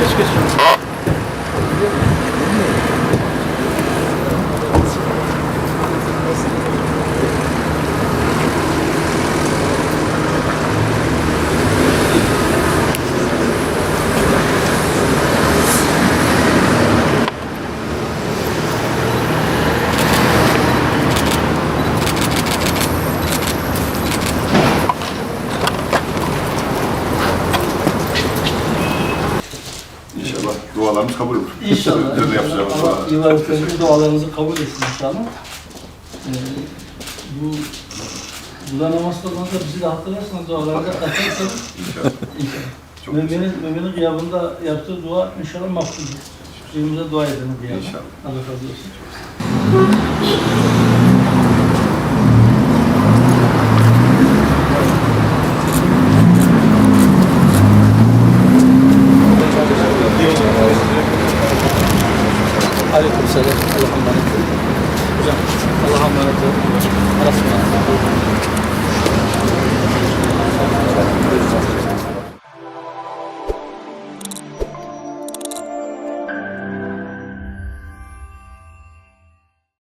Geç geç. İnşallah dualarımız kabul olur. İnşallah. Üzerine yapacağımız Allah dualar. ibadetlerimizi, dualarımızı kabul etsin inşallah. Bu namaz kılmanızda bizi de hatırlarsanız dualarınıza katarsanız İnşallah. inşallah. Çok güzel. Müminin gıyabında yaptığı dua inşallah makbuldür. Birbirimize dua edelim gıyabında. İnşallah. Allah razı olsun. Aleykümselam. Allah'a emanet olun. Hocam Allah'a emanet olun. Allah'a emanet olun.